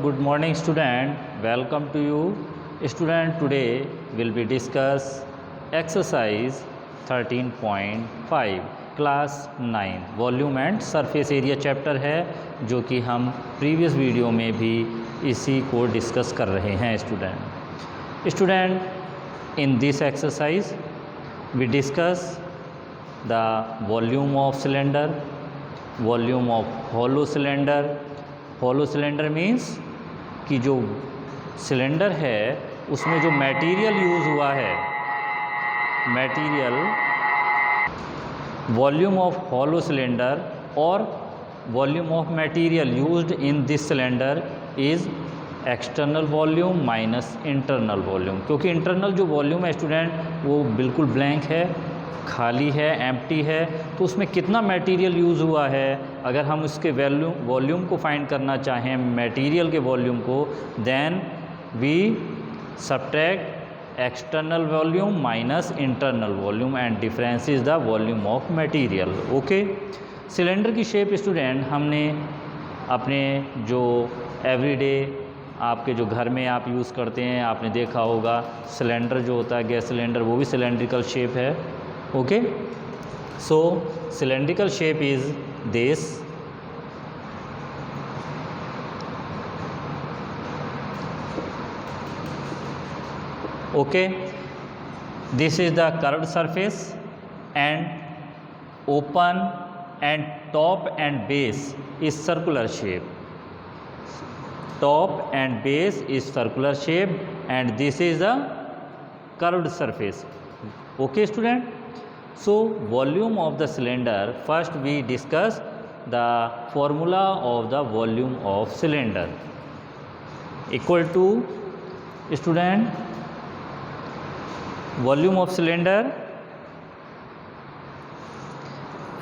good morning student, welcome to you student. Today will be discuss exercise 13.5 class 9 volume and surface area chapter है, जो कि हम previous video में भी इसी को डिस्कस कर रहे हैं student in this exercise we discuss the volume of cylinder, volume of hollow cylinder. Hollow cylinder means कि जो सिलेंडर है उसमें जो मटेरियल यूज़ हुआ है, material, volume of hollow cylinder और volume of material used in this cylinder is external volume minus internal volume. क्योंकि internal जो वॉल्यूम है स्टूडेंट वो बिल्कुल ब्लैंक है, खाली है, एम्प्टी है, तो उसमें कितना मटेरियल यूज़ हुआ है, अगर हम उसके वॉल्यूम को फाइंड करना चाहें, मटेरियल के वॉल्यूम को, then we subtract external volume minus internal volume and difference is the volume of material. Okay, cylinder की शेप स्टूडेंट हमने अपने जो एवरीडे आपके जो घर में आप यूज़ करते हैं, आपने देखा होगा सिलेंडर जो होता है गैस सिलेंडर, वो भी सिलेंड्रिकल शेप है। Okay, so cylindrical shape is this. Okay, this is the curved surface and open and top and base is circular shape. Top and base is circular shape and this is the curved surface. Okay student, so volume of the cylinder, first we discuss the formula of the volume of cylinder equal to student volume of cylinder,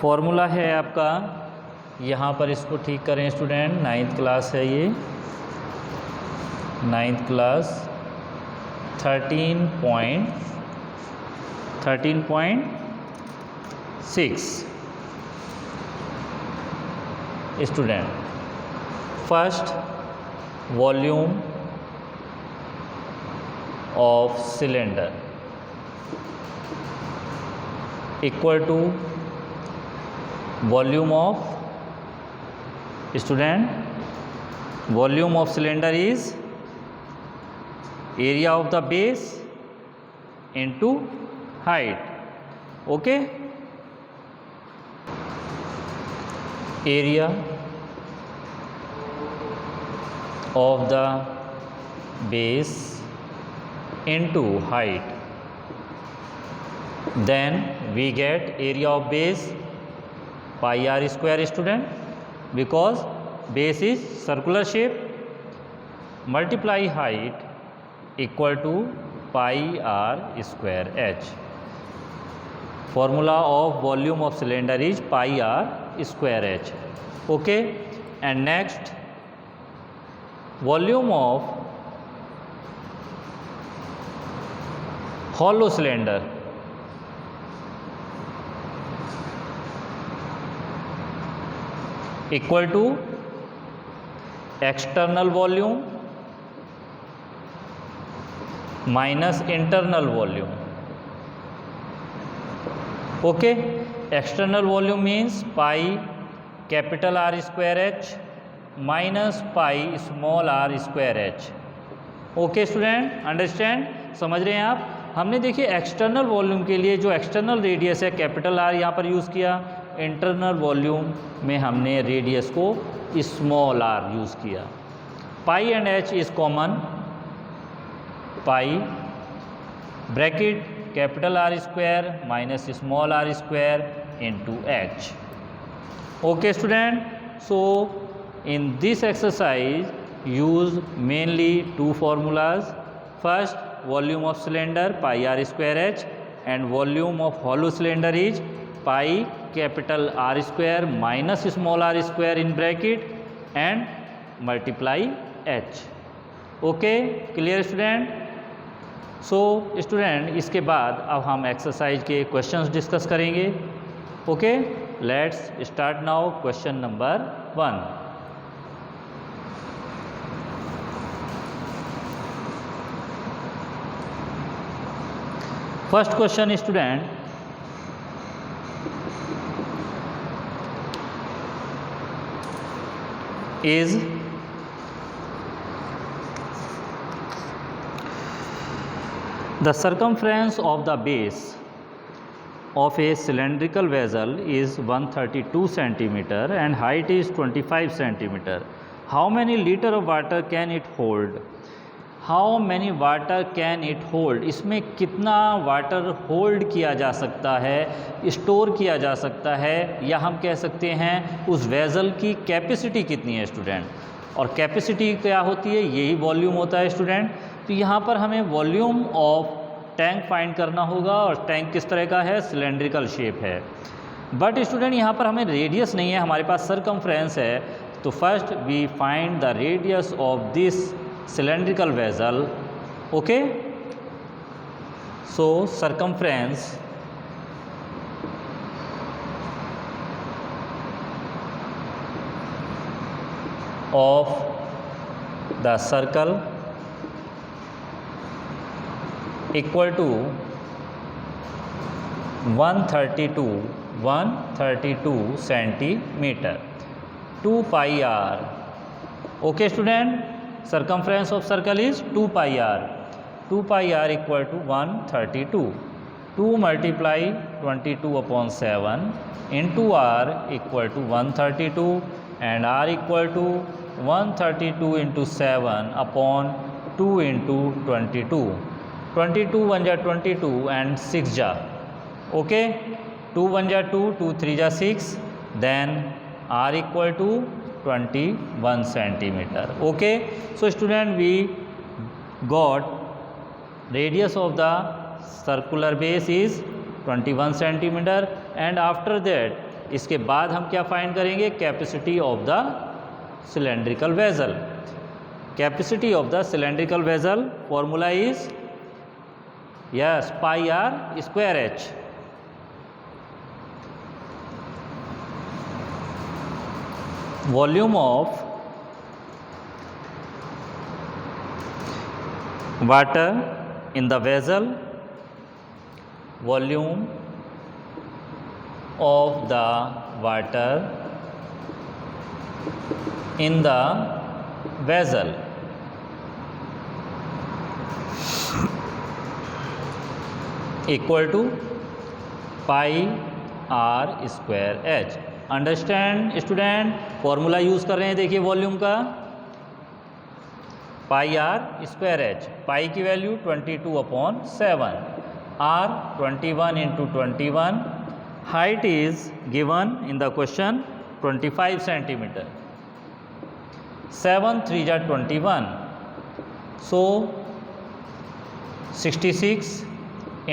formula है आपका, यहाँ पर इसको ठीक करें student, 9th class है ये, 9th class 13.6 student. First volume of cylinder equal to volume of student, volume of cylinder is area of the base into height. Okay, area of the base into height, then we get area of base pi r square student, because base is circular shape, multiply height equal to pi r square h. Formula of volume of cylinder is pi r square h. Okay, and next volume of hollow cylinder equal to external volume minus internal volume. Okay, external volume means pi capital R square h minus pi small r square h. Okay student, understand, समझ रहे हैं आप। हमने देखिए external volume के लिए जो external radius है कैपिटल आर यहाँ पर यूज़ किया, इंटरनल वॉल्यूम में हमने रेडियस को स्मॉल आर यूज़ किया। Pi and H is common, pi bracket capital R square minus small R square into H. Okay student, so in this exercise use mainly two formulas. First, volume of cylinder pi r square h and volume of hollow cylinder is pi capital R square minus small r square in bracket and multiply h. Okay, clear student? So student, इसके बाद अब हम exercise के questions discuss करेंगे। Okay, let's start now. Question number 1। First question, student, is the circumference of the base of a cylindrical vessel is 132 centimeter and height is 25 centimeter. How many liter of water can it hold? How many water can it hold, इसमें कितना water hold किया जा सकता है, store किया जा सकता है, या हम कह सकते हैं उस वेज़ल की कैपेसिटी कितनी है स्टूडेंट। और कैपेसिटी क्या होती है, यही वॉल्यूम होता है स्टूडेंट। तो यहाँ पर हमें वॉल्यूम ऑफ टैंक फाइंड करना होगा, और टैंक किस तरह का है, सिलेंड्रिकल शेप है। बट स्टूडेंट यहाँ पर हमें रेडियस नहीं है, हमारे पास सरकमफ्रेंस है। तो first we find the radius of this cylindrical vessel. Okay, so circumference of the circle equal to 132 centimeter, 2 pi r. Okay student, circumference of circle is 2 pi r. 2 pi r equal to 132. 2 multiply 22 upon 7 into r equal to 132, and r equal to 132 into 7 upon 2 into 22. 22 1 ja 22 and 6 ja. Okay, 2 1 ja 2, 2 3 ja 6, then r equal to 21 centimeter. Okay, so student, we got radius of the circular base is 21 centimeter, and after that इसके बाद हम क्या find करेंगे, capacity of the cylindrical vessel. Capacity of the cylindrical vessel formula is yes pi r square h. Volume of water in the vessel, volume of the water in the vessel equal to pi r square h. Understand student, formula use कर रहे हैं, देखिए volume का pi r square h. Pi की value 22/7, r 21 into 21, height is given in the question 25 centimetre. 7 3 जा 21, सो 66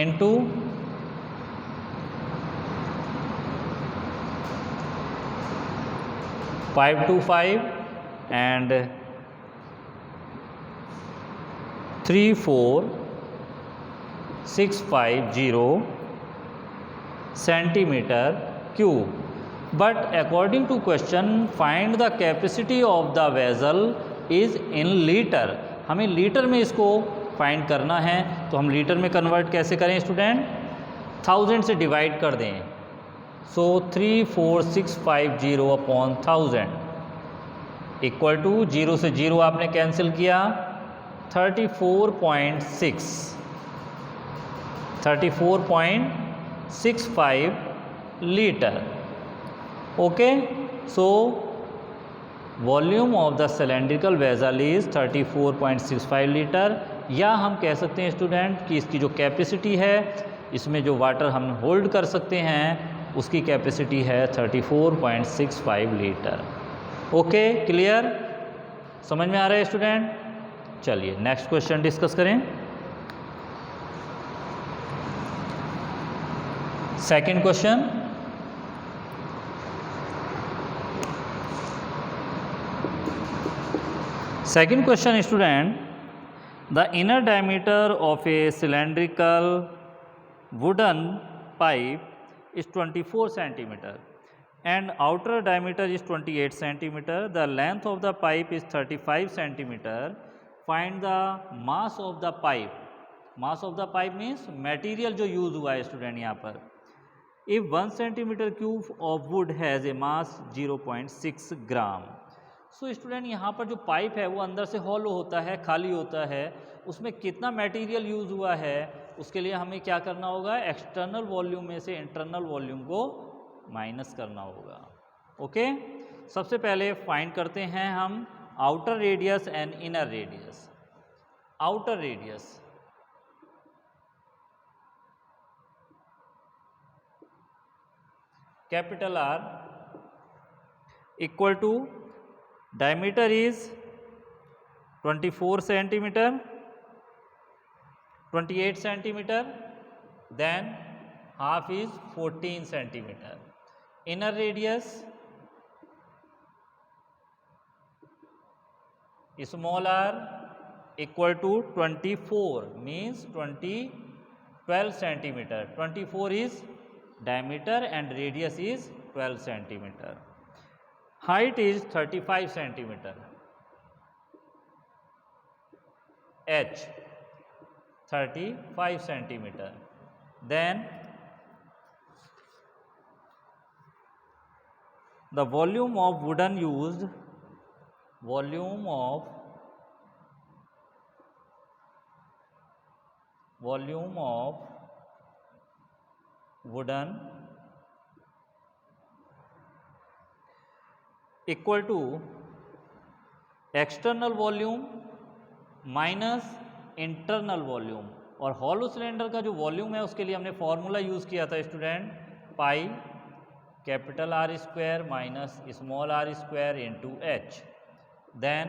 into 525 and 34650 centimeter cube. But according to question, find the capacity of the vessel is in liter. हमें litre में इसको find करना है, तो हम लीटर में कन्वर्ट कैसे करें स्टूडेंट, 1000 से डिवाइड कर दें. सो 34650 अपॉन 1000 इक्वल टू 0 से 0 आपने कैंसिल किया, 34.65 litre. Okay, so volume of the cylindrical vessel is 34.65 litre. या हम कह सकते हैं स्टूडेंट कि इसकी जो कैपेसिटी है, इसमें जो वाटर हम होल्ड कर सकते हैं, उसकी कैपेसिटी है 34.65 लीटर. ओके, क्लियर, समझ में आ रहा है स्टूडेंट. चलिए नेक्स्ट क्वेश्चन डिस्कस करें. Second question, second question student, the inner diameter of a cylindrical wooden pipe is 24 centimeter and outer diameter is 28 centimeter. The length of the pipe is 35 centimeter. Find the mass of the pipe. Mass of the pipe means material जो use हुआ है student यहाँ पर। If 1 centimetre cube of would has a mass 0.6 gram. So student यहाँ पर जो pipe है वो अंदर से हॉलो होता है, खाली होता है, उसमें कितना मटेरियल यूज हुआ है उसके लिए हमें क्या करना होगा, एक्सटर्नल वॉल्यूम में से इंटरनल वॉल्यूम को माइनस करना होगा। ओके, सबसे पहले फाइंड करते हैं हम outer radius and inner radius. Outer radius capital R equal to diameter is 24 centimeter, 28 centimeter, then half is 14 centimeter. Inner radius small r equal to 24 means 12 centimeter. 24 is diameter and radius is 12 centimeter. Height is 35 centimeter. H 35 centimeter. Then the volume of wooden used, volume of wooden equal to external volume minus internal volume. और hollow cylinder का जो volume है उसके लिए हमने formula use किया था student, pi capital R square minus small r square into h, then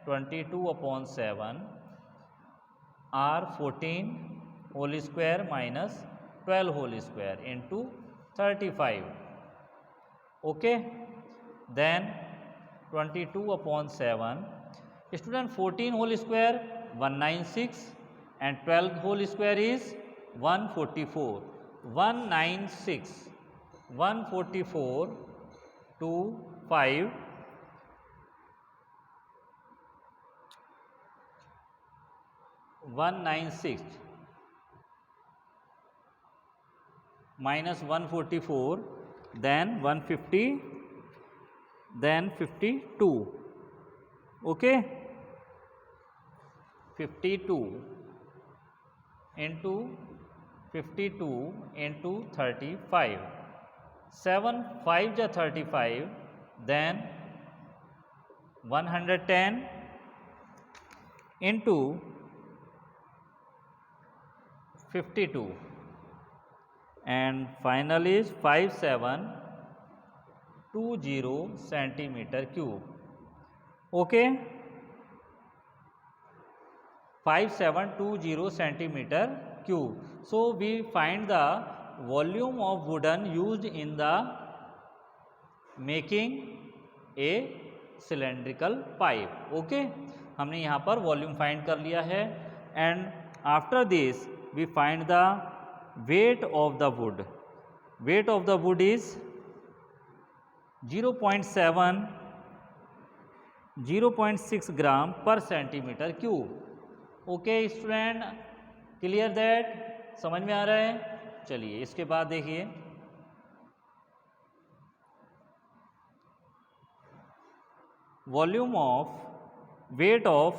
22/7 R 14 whole square minus 12 whole square into 35। Okay, then 22/7 student 14 whole square 196 and 12 whole square is 144। 196 144 to 5 196 minus 144 then 150 then 52। okay, 52 into 52 into 35, 7 5 ja 35, then 110 into 52 and final is 5720 centimeter cube। okay, 5720 centimeter cube। so we find the volume of wooden used in the making a cylindrical pipe। Okay, हमने यहाँ पर volume find कर लिया है and after this we find the weight of the wood. Weight of the wood is 0.6 gram per centimetre cube. Okay student, clear that, समझ में आ रहा है। चलिए इसके बाद देखिए volume of weight of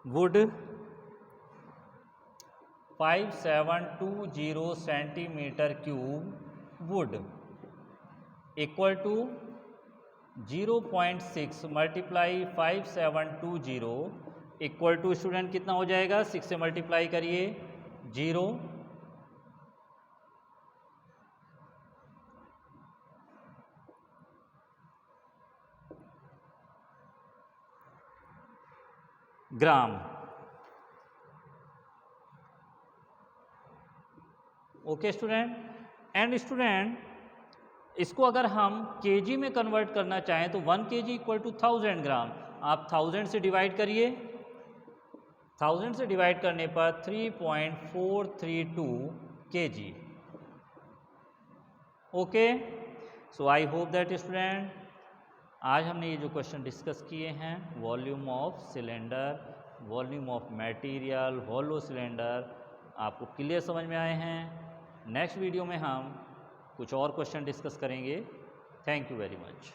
wood 5720 centimetre cube wood equal to 0.6 multiply 5720 equal to student कितना हो जाएगा, 6 से मल्टीप्लाई करिए 0 ग्राम। ओके स्टूडेंट, एंड स्टूडेंट इसको अगर हम केजी में कन्वर्ट करना चाहें तो 1 kg इक्वल टू 1000 ग्राम। आप 1000 से डिवाइड करिए, 1000 से डिवाइड करने पर 3.432 kg। Okay, so I hope that student आज हमने ये जो क्वेश्चन डिस्कस किए हैं, volume of cylinder, volume of material, hollow cylinder, आपको क्लियर समझ में आए हैं। नेक्स्ट वीडियो में हम कुछ और क्वेश्चन डिस्कस करेंगे। Thank you very much.